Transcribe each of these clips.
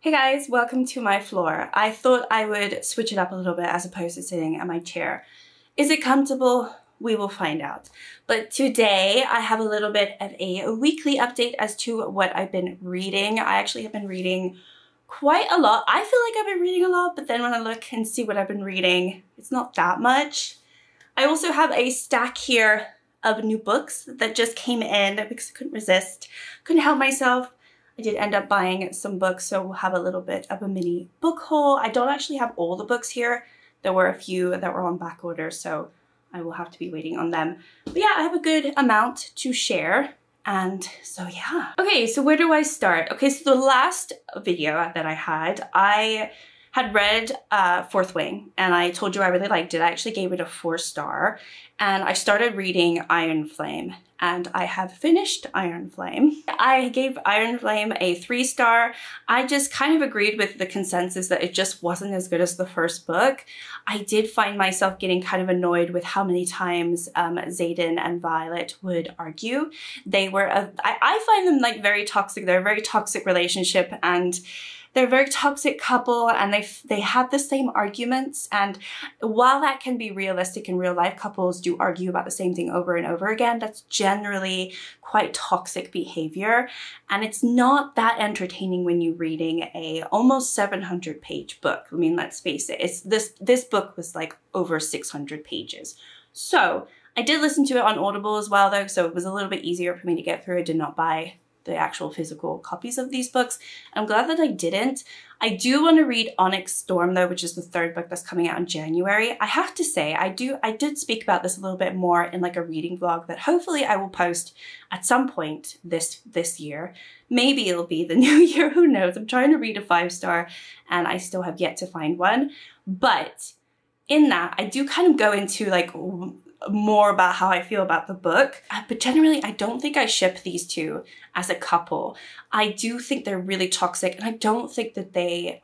Hey guys, welcome to my floor. I thought I would switch it up a little bit as opposed to sitting at my chair. Is it comfortable? We will find out. But today I have a little bit of a weekly update as to what I've been reading. I actually have been reading quite a lot. I feel like I've been reading a lot, but then when I look and see what I've been reading, it's not that much. I also have a stack here of new books that just came in because I couldn't resist, couldn't help myself. I did end up buying some books, so we'll have a little bit of a mini book haul. I don't actually have all the books here. There were a few that were on back order, so I will have to be waiting on them. But yeah, I have a good amount to share. And so yeah. Okay, so where do I start? Okay, so the last video that I had read Fourth Wing, and I told you I really liked it. I actually gave it a 4-star, and I started reading Iron Flame, and I have finished Iron Flame. I gave Iron Flame a 3-star. I just kind of agreed with the consensus that it just wasn't as good as the first book. I did find myself getting kind of annoyed with how many times Xaden and Violet would argue. They were, I find them like very toxic. They're a very toxic relationship, and they're a very toxic couple, and they have the same arguments. And while that can be realistic in real life, couples do argue about the same thing over and over again. That's generally quite toxic behavior. And it's not that entertaining when you're reading a almost 700-page book. I mean, let's face it, this book was like over 600 pages. So I did listen to it on Audible as well though, so it was a little bit easier for me to get through. I did not buy the actual physical copies of these books. I'm glad that I didn't. I do want to read Onyx Storm though, which is the 3rd book that's coming out in January. I have to say, I did speak about this a little bit more in like a reading vlog that hopefully I will post at some point this year. Maybe it'll be the new year, who knows? I'm trying to read a 5-star and I still have yet to find one. But in that, I do kind of go into like more about how I feel about the book. But generally, I don't think I ship these two as a couple. I do think they're really toxic, and I don't think that they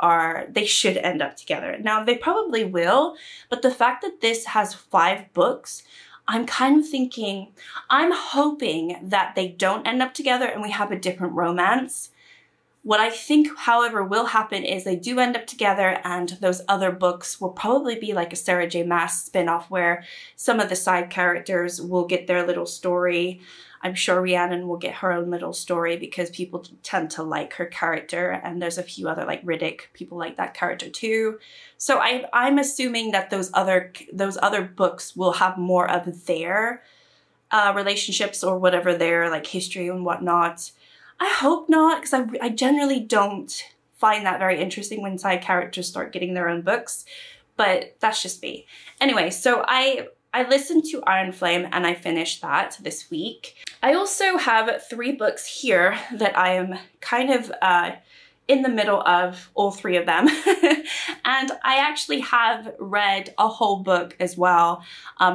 should end up together. Now, they probably will, but the fact that this has 5 books, I'm kind of thinking, I'm hoping that they don't end up together and we have a different romance. What I think, however, will happen is they do end up together, and those other books will probably be like a Sarah J. Maas spin-off where some of the side characters will get their little story. I'm sure Rhiannon will get her own little story because people tend to like her character, and there's a few other, like Riddick, people like that character too. So I'm assuming that those other books will have more of their relationships or whatever, their like history and whatnot. I hope not, because I generally don't find that very interesting when side characters start getting their own books, but that's just me. Anyway, so I listened to Iron Flame and I finished that this week. I also have 3 books here that I am kind of in the middle of, all 3 of them. And I actually have read a whole book as well.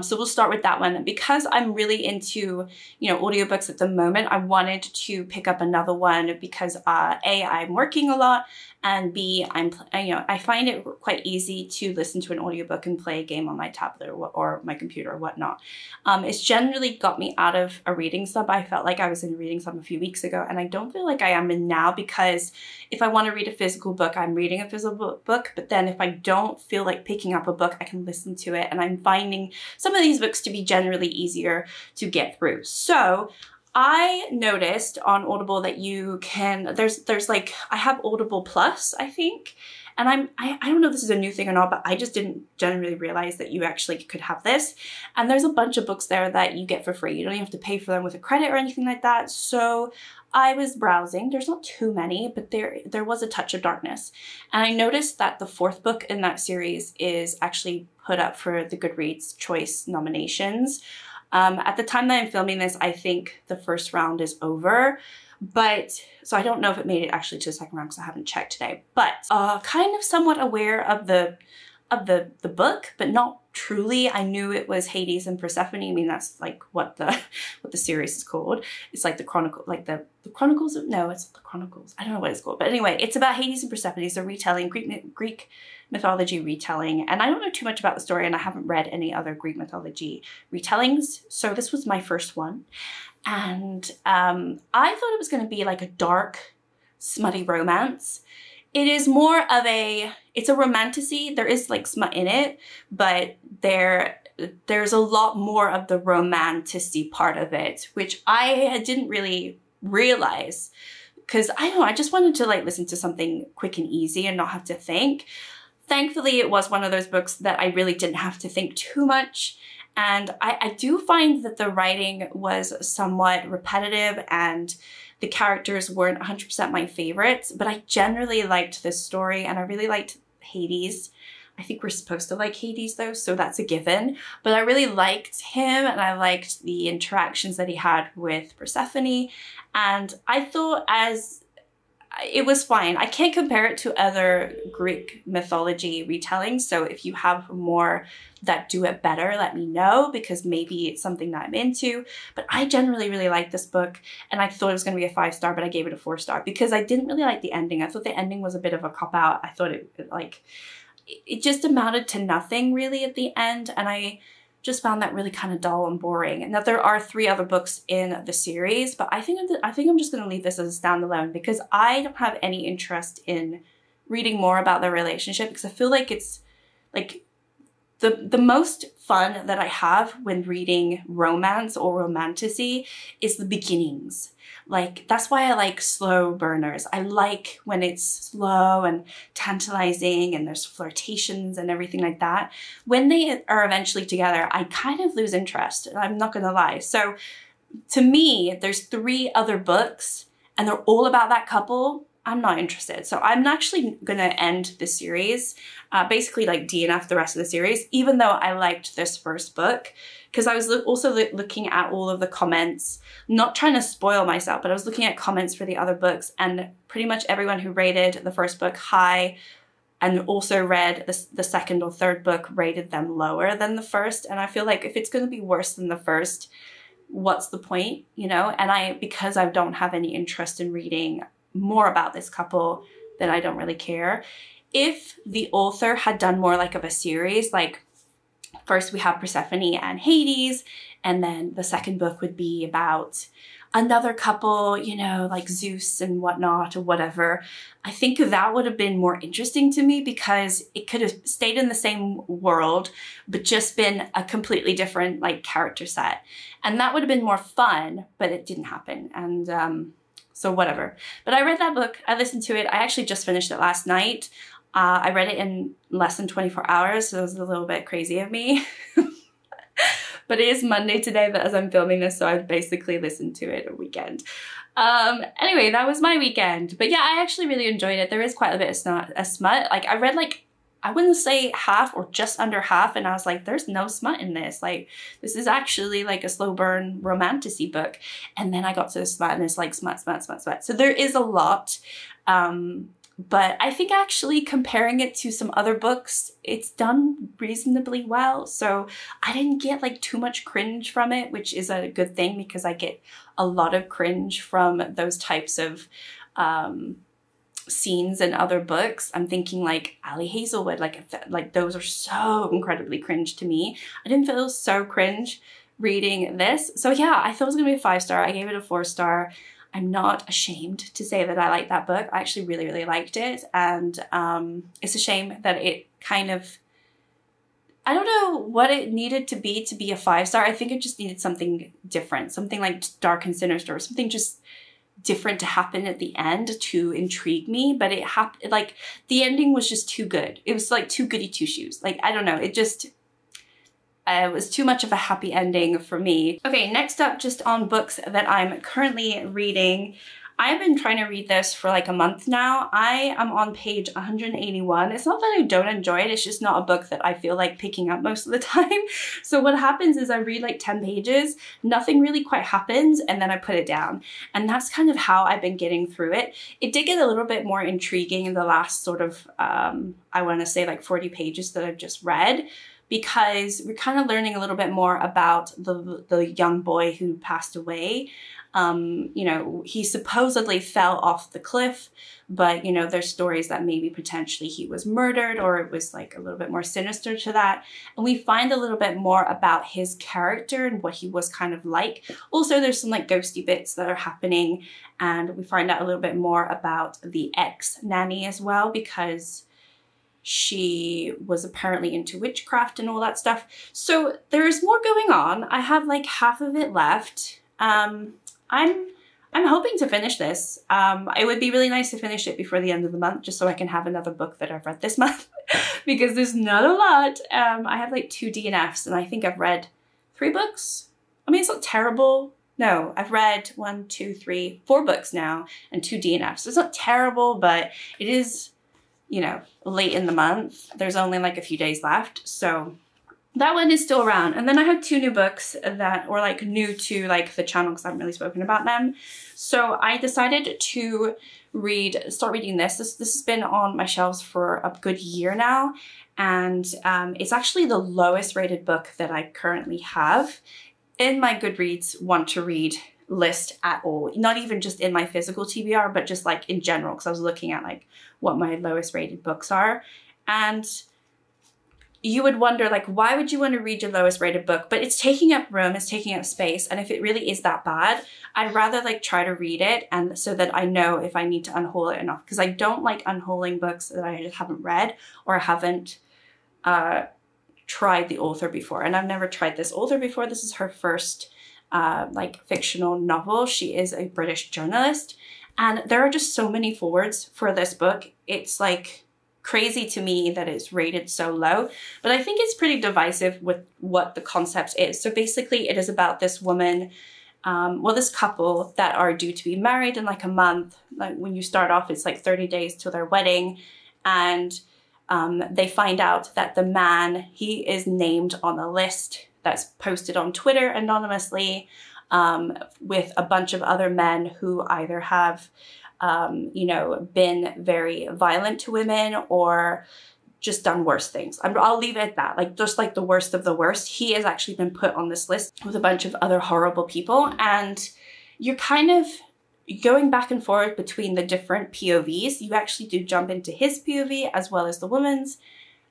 So we'll start with that one. Because I'm really into, audiobooks at the moment, I wanted to pick up another one because A, I'm working a lot, and B, I find it quite easy to listen to an audiobook and play a game on my tablet or my computer or whatnot. It's generally got me out of a reading slump. I felt like I was in a reading slump a few weeks ago, and I don't feel like I am in now, because if I want to read a physical book, I'm reading a physical book, but then if I don't feel like picking up a book, I can listen to it, and I'm finding some of these books to be generally easier to get through. So I noticed on Audible that you can, there's like, I have Audible Plus, I think, and I don't know if this is a new thing or not, but I just didn't generally realize that you actually could have this. And there's a bunch of books there that you get for free. You don't even have to pay for them with a credit or anything like that. So I was browsing. There's not too many, but there was A Touch of Darkness. And I noticed that the 4th book in that series is actually put up for the Goodreads Choice nominations. At the time that I'm filming this, I think the 1st round is over, but so I don't know if it made it actually to the 2nd round because I haven't checked today, but kind of somewhat aware of the book, but not truly. I knew it was Hades and Persephone. I mean, that's like what the series is called. It's like the chronicle, like the Chronicles of, no, it's the Chronicles. I don't know what it's called, but anyway, it's about Hades and Persephone. It's a retelling, Greek mythology retelling, and I don't know too much about the story, and I haven't read any other Greek mythology retellings, so this was my first one. And I thought it was going to be like a dark, smutty romance. it is more of it's a romantasy. There is like smut in it, but there's a lot more of the romantasy part of it, which I didn't really realize, because I don't know, I just wanted to like listen to something quick and easy and not have to think. Thankfully, it was one of those books that I really didn't have to think too much. And I do find that the writing was somewhat repetitive and the characters weren't 100% my favorites, but I generally liked this story and I really liked Hades. I think we're supposed to like Hades though, so that's a given. But I really liked him and I liked the interactions that he had with Persephone. And I thought it was fine. I can't compare it to other Greek mythology retellings. So if you have more that do it better, let me know, because maybe it's something that I'm into. But I generally really liked this book and I thought it was going to be a 5-star, but I gave it a 4-star because I didn't really like the ending. I thought the ending was a bit of a cop-out. I thought it just amounted to nothing really at the end. And I just found that really kind of dull and boring. And that there are 3 other books in the series, but I think I'm just going to leave this as a standalone because I don't have any interest in reading more about their relationship, because I feel like it's like the most fun that I have when reading romance or romantasy is the beginnings. Like, that's why I like slow burners. I like when it's slow and tantalizing and there's flirtations and everything like that. When they are eventually together, I kind of lose interest. I'm not gonna lie. So to me, there's 3 other books and they're all about that couple. I'm not interested. So I'm actually gonna end the series, basically like DNF the rest of the series, even though I liked this first book, because I was also looking at all of the comments, not trying to spoil myself, but I was looking at comments for the other books, and pretty much everyone who rated the first book high and also read the second or third book rated them lower than the first. And I feel like if it's gonna be worse than the first, what's the point, you know? And because I don't have any interest in reading more about this couple, then I don't really care. If the author had done more like of a series, like first we have Persephone and Hades, and then the second book would be about another couple, you know, like Zeus and whatnot or whatever, I think that would have been more interesting to me, because it could have stayed in the same world, but just been a completely different like character set. And that would have been more fun, but it didn't happen. And so whatever. But I read that book, I listened to it. I actually just finished it last night. I read it in less than 24 hours, so it was a little bit crazy of me. But it is Monday today as I'm filming this, so I've basically listened to it a weekend. Anyway, that was my weekend. But yeah, I actually really enjoyed it. There is quite a bit of smut. Like, I read like, I wouldn't say half or just under half, and I was like, there's no smut in this. Like, this is actually like a slow burn romantasy book. And then I got to the smut and it's like smut, smut, smut, smut. So there is a lot. But I think actually comparing it to some other books, it's done reasonably well. So I didn't get like too much cringe from it, which is a good thing, because I get a lot of cringe from those types of scenes in other books. I'm thinking like Ali Hazelwood, like those are so incredibly cringe to me. I didn't feel so cringe reading this. So yeah, I thought it was gonna be a 5-star. I gave it a 4-star. I'm not ashamed to say that I liked that book. I actually really, really liked it. And it's a shame that it kind of, I don't know what it needed to be a 5-star. I think it just needed something different, something like dark and sinister, or something just different to happen at the end to intrigue me. But it happened, like, the ending was just too good. It was like too goody two shoes. Like, I don't know, it just, it was too much of a happy ending for me. Okay, next up, just on books that I'm currently reading. I've been trying to read this for like a month now. I am on page 181. It's not that I don't enjoy it, it's just not a book that I feel like picking up most of the time. So what happens is I read like 10 pages, nothing really quite happens, and then I put it down. And that's kind of how I've been getting through it. It did get a little bit more intriguing in the last sort of, I want to say like 40 pages that I've just read. because we're kind of learning a little bit more about the young boy who passed away. You know, he supposedly fell off the cliff, but, you know, there's stories that maybe potentially he was murdered, or it was like a little bit more sinister to that. And we find a little bit more about his character and what he was kind of like. Also, there's some like ghosty bits that are happening, and we find out a little bit more about the ex-nanny as well, because she was apparently into witchcraft and all that stuff. So there's more going on. I have like half of it left. I'm hoping to finish this. It would be really nice to finish it before the end of the month, just so I can have another book that I've read this month, because there's not a lot. I have like 2 DNFs, and I think I've read 3 books. I mean, it's not terrible. No, I've read 1, 2, 3, 4 books now, and 2 DNFs. So it's not terrible, but it is, you know, late in the month. There's only like a few days left, so that one is still around. And then I have 2 new books that were like new to like the channel, because I haven't really spoken about them. So I decided to start reading this. This has been on my shelves for a good year now. And it's actually the lowest rated book that I currently have in my Goodreads want to read list at all. Not even just in my physical TBR, but just like in general, because I was looking at like what my lowest rated books are. And you would wonder, like, why would you want to read your lowest rated book? But it's taking up room, it's taking up space. And if it really is that bad, I'd rather like try to read it, and so that I know if I need to unhaul it enough, because I don't like unhauling books that I just haven't read or haven't tried the author before. And I've never tried this author before. This is her first like fictional novel. She is a British journalist, and there are just so many forwards for this book. It's like crazy to me that it's rated so low, but I think it's pretty divisive with what the concept is. So basically it is about this woman, well, this couple that are due to be married in like a month. Like when you start off, it's like 30 days till their wedding. And they find out that the man, he is named on a list that's posted on Twitter anonymously, with a bunch of other men who either have you know, been very violent to women or just done worse things. I'll leave it at that. Like, just like the worst of the worst. He has actually been put on this list with a bunch of other horrible people, and you're kind of going back and forth between the different POVs. You actually do jump into his POV as well as the woman's.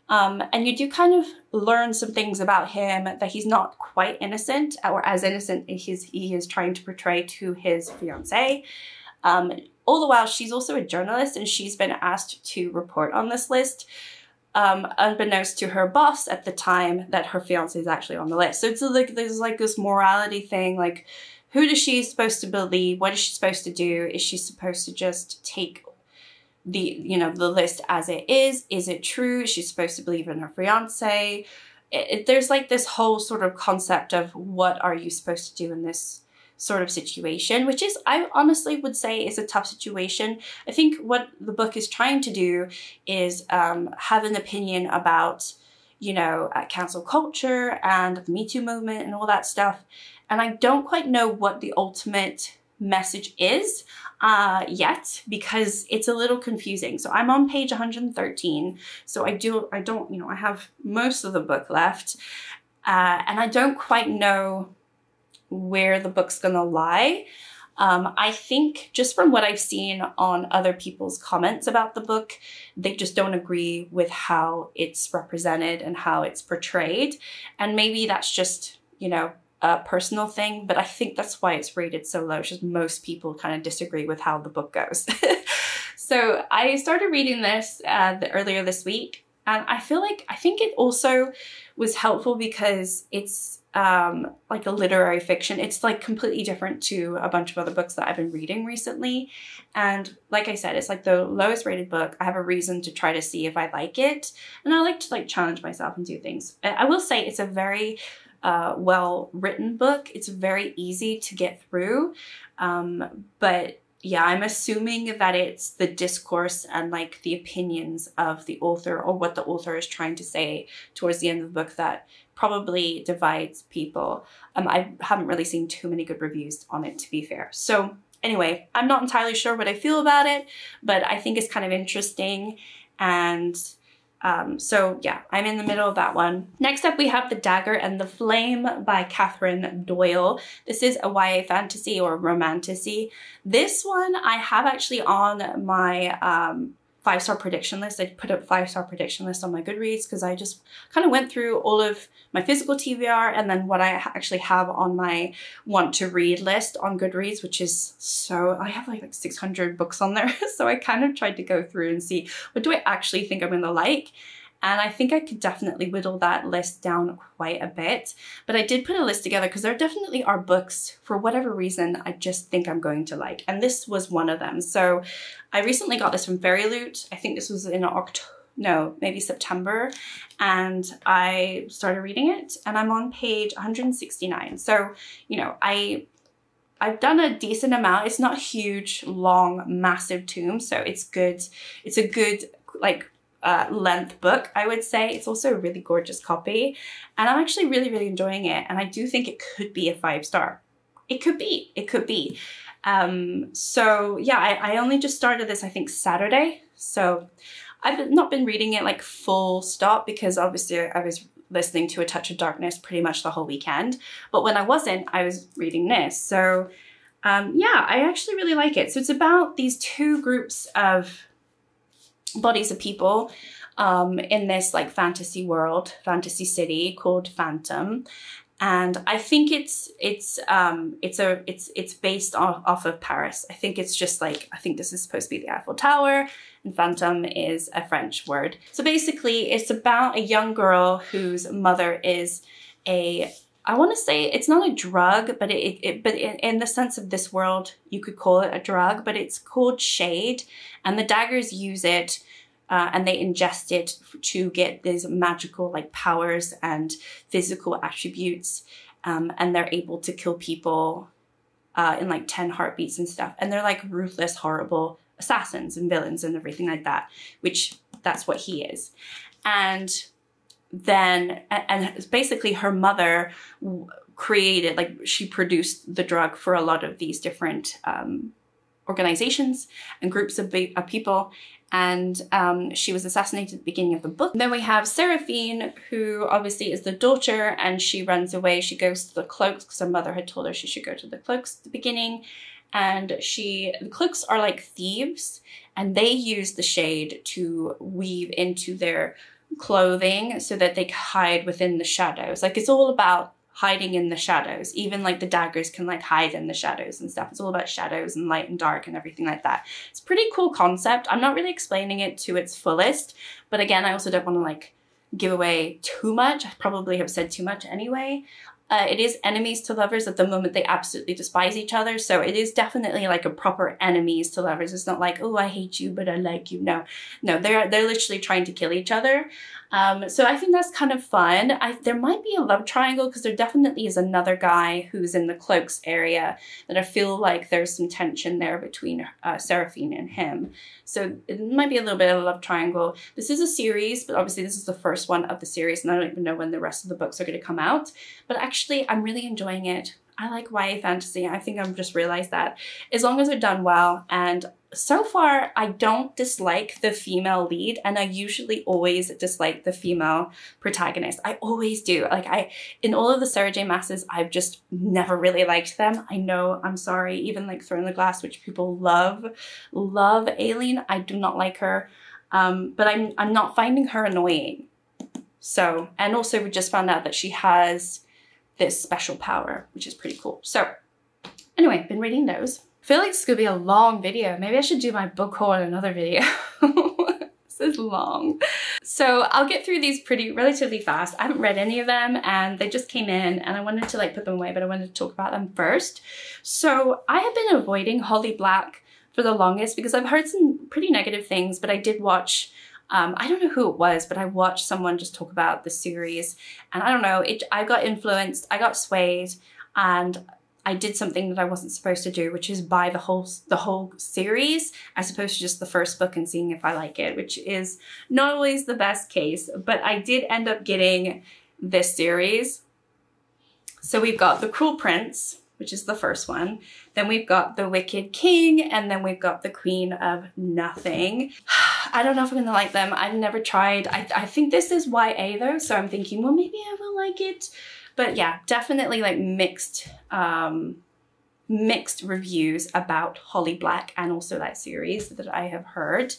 And you do kind of learn some things about him, that he's not quite innocent, or as innocent as he is trying to portray to his fiancée. All the while, she's also a journalist, and she's been asked to report on this list, unbeknownst to her boss at the time that her fiancé is actually on the list. So it's like there's like this morality thing, like who is she supposed to believe? What is she supposed to do? Is she supposed to just take the, you know, the list as it is? Is it true? Is she supposed to believe in her fiancé? There's like this whole sort of concept of what are you supposed to do in this sort of situation, which is, I honestly would say, is a tough situation. I think what the book is trying to do is have an opinion about, you know, cancel culture and the Me Too movement and all that stuff. And I don't quite know what the ultimate message is yet, because it's a little confusing. So I'm on page 113. So I don't, you know, I have most of the book left, and I don't quite know where the book's gonna lie. I think just from what I've seen on other people's comments about the book, they just don't agree with how it's represented and how it's portrayed. And maybe that's just, you know, a personal thing, but I think that's why it's rated so low. It's just most people kind of disagree with how the book goes. So I started reading this earlier this week, and I think it also was helpful because it's like a literary fiction. It's like completely different to a bunch of other books that I've been reading recently. And like I said, it's like the lowest rated book. I have a reason to try to see if I like it. And I like to like challenge myself and do things. I will say it's a very well written book. It's very easy to get through. But yeah, I'm assuming that it's the discourse and like the opinions of the author, or what the author is trying to say towards the end of the book, that probably divides people. I haven't really seen too many good reviews on it, to be fair. So anyway, I'm not entirely sure what I feel about it, but I think it's kind of interesting. And So yeah, I'm in the middle of that one. Next up, we have The Dagger and the Flame by Catherine Doyle. This is a YA fantasy or romantasy. This one I have actually on my 5-star prediction list. I put a 5-star prediction list on my Goodreads because I just kind of went through all of my physical TBR and then what I actually have on my want to read list on Goodreads, which is I have like 600 books on there. So I kind of tried to go through and see what do I actually think I'm gonna like. And I think I could definitely whittle that list down quite a bit. But I did put a list together because there definitely are books, for whatever reason, I just think I'm going to like. And this was one of them. So I recently got this from Fairy Loot. I think this was in maybe September. And I started reading it and I'm on page 169. So, you know, I've done a decent amount. It's not a huge, long, massive tome. So it's good. It's a good, like, length book, I would say. It's also a really gorgeous copy and I'm actually really, really enjoying it. And I do think it could be a 5-star. It could be. So yeah, I only just started this, I think, Saturday. So I've not been reading it like full stop because obviously I was listening to A Touch of Darkness pretty much the whole weekend. But when I wasn't, I was reading this. So yeah, I actually really like it. So it's about these two groups of bodies of people in this like fantasy world, fantasy city called Phantom, and I think it's based off of Paris. I think it's just like, I think this is supposed to be the Eiffel Tower, and Phantom is a French word. So basically, it's about a young girl whose mother is I want to say it's not a drug, but in the sense of this world, you could call it a drug, but it's called shade, and the daggers use it and they ingest it to get these magical like powers and physical attributes, and they're able to kill people in like 10 heartbeats and stuff. And they're like ruthless, horrible assassins and villains and everything like that, which that's what he is. And then, and basically her mother created, like she produced the drug for a lot of these different organizations and groups of people. And she was assassinated at the beginning of the book. Then we have Seraphine, who obviously is the daughter, and she runs away. She goes to the Cloaks because her mother had told her she should go to the Cloaks at the beginning. And the Cloaks are like thieves, and they use the shade to weave into their clothing so that they can hide within the shadows. Like, it's all about hiding in the shadows. Even like the daggers can like hide in the shadows and stuff. It's all about shadows and light and dark and everything like that. It's a pretty cool concept. I'm not really explaining it to its fullest, but again, I also don't want to like give away too much. I probably have said too much anyway. It is enemies to lovers. At the moment, they absolutely despise each other. So it is definitely like a proper enemies to lovers. It's not like, oh, I hate you, but I like you. No, they're literally trying to kill each other. So I think that's kind of fun. There might be a love triangle because there definitely is another guy who's in the Cloaks area that I feel like there's some tension there between Seraphine and him. So it might be a little bit of a love triangle. This is a series, but obviously this is the first one of the series and I don't even know when the rest of the books are going to come out. But actually, I'm really enjoying it. I like YA fantasy. I think I've just realized that as long as they're done well. And so far, I don't dislike the female lead, and I usually always dislike the female protagonist. I always do. Like in all of the Sarah J Maas's, I've just never really liked them. I know, I'm sorry, even like Throne of Glass, which people love Aileen. I do not like her, but I'm not finding her annoying. So, and also we just found out that she has this special power, which is pretty cool. So anyway, been reading those. I feel like this could be a long video. Maybe I should do my book haul in another video. This is long. So I'll get through these relatively fast. I haven't read any of them and they just came in and I wanted to like put them away, but I wanted to talk about them first. So I have been avoiding Holly Black for the longest because I've heard some pretty negative things, but I did watch I don't know who it was, but I watched someone just talk about the series and I don't know, I got influenced, I got swayed, and I did something that I wasn't supposed to do, which is buy the whole series as opposed to just the first book and seeing if I like it, which is not always the best case, but I did end up getting this series. So we've got The Cruel Prince, which is the first one. Then we've got The Wicked King, and then we've got The Queen of Nothing. I don't know if I'm gonna like them. I've never tried. I think this is YA though, so I'm thinking, well, maybe I will like it. But yeah, definitely like mixed reviews about Holly Black and also that series that I have heard.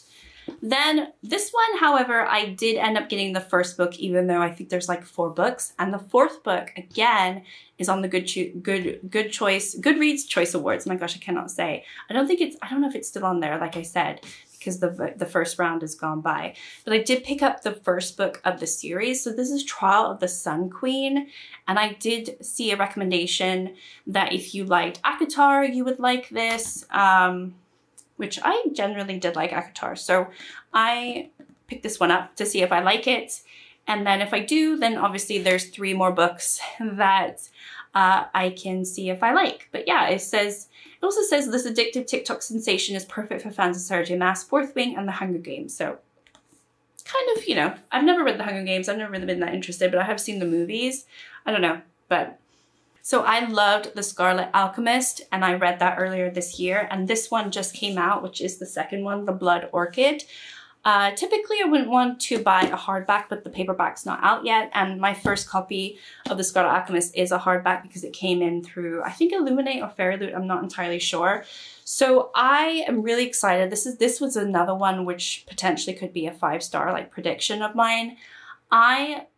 Then this one, however, I did end up getting the first book, even though I think there's like 4 books. And the 4th book, again, is on the Goodreads Choice Awards. My gosh, I cannot say. I don't know if it's still on there, like I said, because the first round has gone by. But I did pick up the first book of the series. So this is Trial of the Sun Queen. And I did see a recommendation that if you liked ACOTAR, you would like this. Which I generally did like ACOTAR. So I picked this one up to see if I like it. And then if I do, then obviously there's 3 more books that I can see if I like. But yeah, it also says this addictive TikTok sensation is perfect for fans of Sarah J. Maas, Fourth Wing, and The Hunger Games. So kind of, you know, I've never read The Hunger Games. I've never really been that interested, but I have seen the movies. I don't know, but... So I loved The Scarlet Alchemist, and I read that earlier this year, and this one just came out, which is the second one, The Blood Orchid. Typically I wouldn't want to buy a hardback, but the paperback's not out yet, and my first copy of The Scarlet Alchemist is a hardback because it came in through, I think, Illuminate or Fairyloot, I'm not entirely sure. So I am really excited. This was another one which potentially could be a 5-star like prediction of mine. I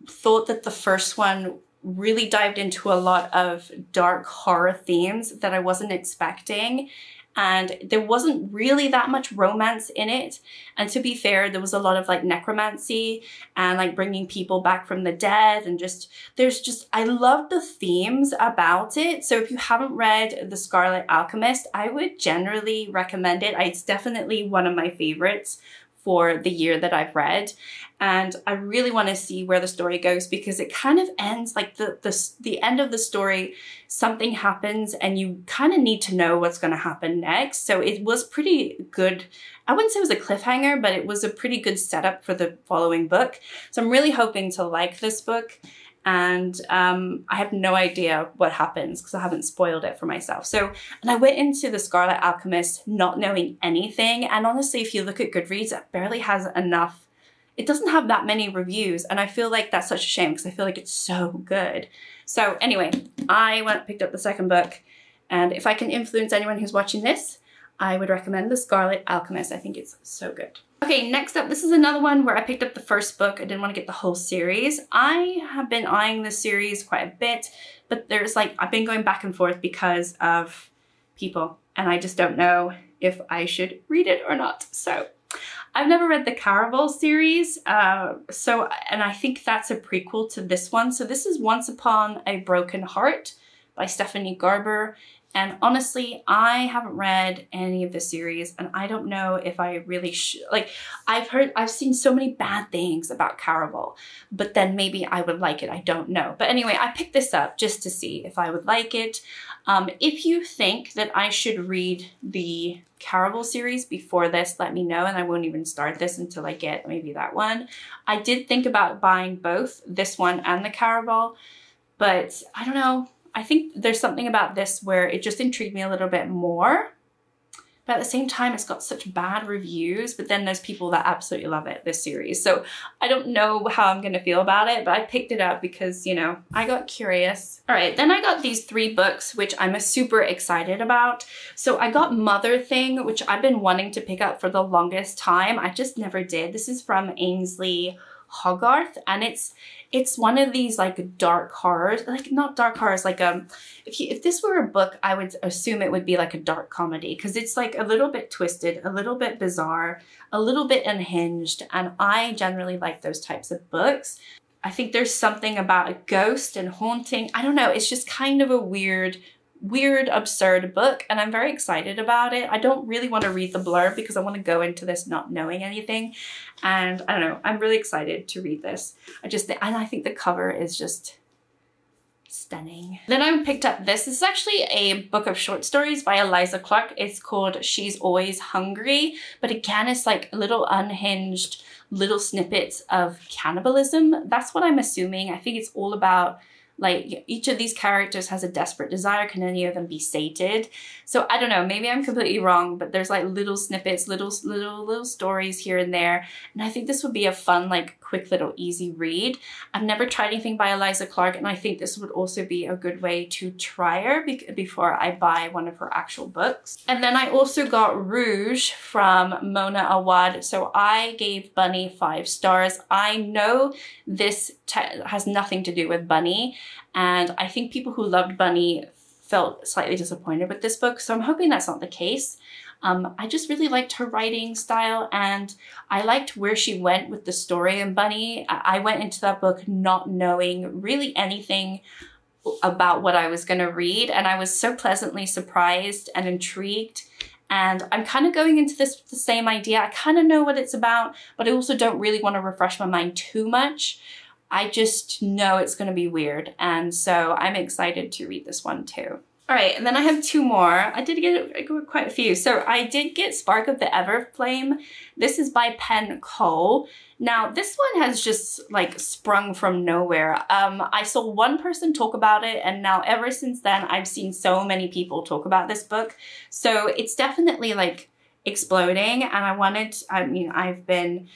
thought that the first one really dived into a lot of dark horror themes that I wasn't expecting, and there wasn't really that much romance in it. And to be fair, there was a lot of like necromancy and like bringing people back from the dead, and I love the themes about it. So if you haven't read The Scarlet Alchemist, I would generally recommend it. It's definitely one of my favorites for the year that I've read, and I really want to see where the story goes, because it kind of ends like the end of the story, something happens and you kind of need to know what's going to happen next. So it was pretty good. I wouldn't say it was a cliffhanger, but it was a pretty good setup for the following book. So I'm really hoping to like this book. And I have no idea what happens because I haven't spoiled it for myself. So, and I went into The Scarlet Alchemist not knowing anything. And honestly, if you look at Goodreads, it barely has enough. It doesn't have that many reviews. And I feel like that's such a shame because I feel like it's so good. So anyway, I went and picked up the second book. And if I can influence anyone who's watching this, I would recommend The Scarlet Alchemist. I think it's so good. Okay, next up, this is another one where I picked up the first book. I didn't want to get the whole series. I have been eyeing this series quite a bit, but there's like, I've been going back and forth because of people, and I just don't know if I should read it or not. So I've never read the Caraval series, and I think that's a prequel to this one. So this is Once Upon a Broken Heart by Stephanie Garber. And honestly, I haven't read any of the series, and I don't know if I really should. Like, I've seen so many bad things about Caraval, but then maybe I would like it. I don't know. But anyway, I picked this up just to see if I would like it. If you think that I should read the Caraval series before this, let me know, and I won't even start this until I get maybe that one. I did think about buying both this one and the Caraval, but I don't know. I think there's something about this where it just intrigued me a little bit more. But at the same time, it's got such bad reviews, but then there's people that absolutely love it, this series. So I don't know how I'm going to feel about it, but I picked it up because, you know, I got curious. All right, then I got these 3 books, which I'm super excited about. So I got Mother Thing, which I've been wanting to pick up for the longest time. I just never did. This is from Ainsley Hogarth, and it's one of these like dark horrors, like not dark horrors, like if this were a book, I would assume it would be like a dark comedy, because it's like a little bit twisted, a little bit bizarre, a little bit unhinged, and I generally like those types of books. I think there's something about a ghost and haunting. I don't know, it's just kind of a weird, absurd book, and I'm very excited about it. I don't really want to read the blurb because I want to go into this not knowing anything, and I don't know, I'm really excited to read this. And I think the cover is just stunning. Then I picked up this. This is actually a book of short stories by Eliza Clark. It's called She's Always Hungry, but again, it's like little unhinged little snippets of cannibalism. That's what I'm assuming. I think it's all about like each of these characters has a desperate desire. Can any of them be sated? So I don't know, maybe I'm completely wrong, but there's like little snippets, little stories here and there. And I think this would be a fun, like quick little easy read. I've never tried anything by Eliza Clark, and I think this would also be a good way to try her before I buy one of her actual books. And then I also got Rouge from Mona Awad. So I gave Bunny 5 stars. I know this has nothing to do with Bunny, and I think people who loved Bunny felt slightly disappointed with this book, so I'm hoping that's not the case. I just really liked her writing style, and I liked where she went with the story in Bunny. I went into that book not knowing really anything about what I was going to read, and I was so pleasantly surprised and intrigued. And I'm kind of going into this with the same idea. I kind of know what it's about, but I also don't really want to refresh my mind too much. I just know it's going to be weird, and so I'm excited to read this one too. All right, and then I have 2 more. I did get quite a few. So I did get Spark of the Everflame. This is by Penn Cole. Now, this one has just like sprung from nowhere. I saw one person talk about it, and now ever since then, I've seen so many people talk about this book. So it's definitely like exploding, and I've been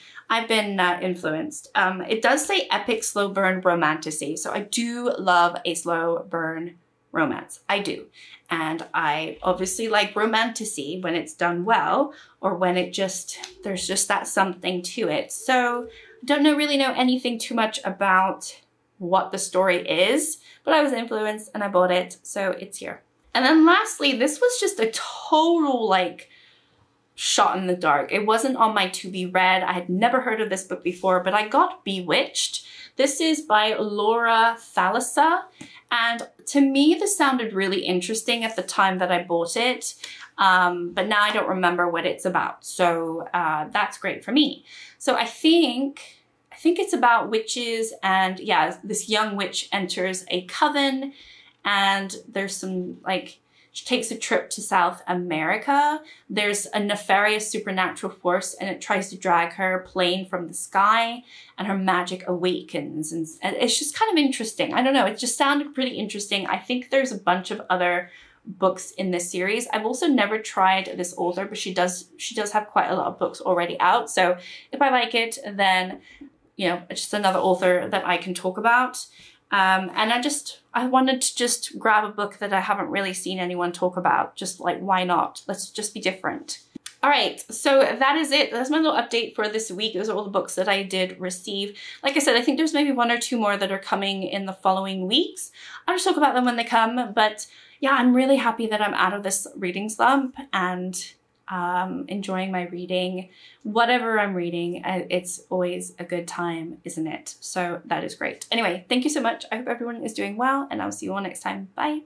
influenced. It does say epic slow burn romantasy, so I do love a slow burn romance. I do. And I obviously like romantasy when it's done well, or when there's just that something to it. So I don't really know anything too much about what the story is, but I was influenced and I bought it, so it's here. And then lastly, this was just a total like shot in the dark. It wasn't on my to be read. I had never heard of this book before, but I got Bewitched. This is by Laura Thalassa, and to me this sounded really interesting at the time that I bought it, but now I don't remember what it's about, so that's great for me. So I think it's about witches, and yeah, this young witch enters a coven, and there's some like, she takes a trip to South America. There's a nefarious supernatural force, and it tries to drag her plane from the sky, and her magic awakens. And it's just kind of interesting. I don't know, it just sounded pretty interesting. I think there's a bunch of other books in this series. I've also never tried this author, but she does have quite a lot of books already out. So if I like it, then, you know, it's just another author that I can talk about. And I wanted to just grab a book that I haven't really seen anyone talk about. Just like, why not? Let's just be different. All right, so that is it. That's my little update for this week. Those are all the books that I did receive. Like I said, I think there's maybe 1 or 2 more that are coming in the following weeks. I'll just talk about them when they come. But yeah, I'm really happy that I'm out of this reading slump and enjoying my reading. Whatever I'm reading, it's always a good time, isn't it? So that is great. Anyway, thank you so much. I hope everyone is doing well, and I'll see you all next time. Bye.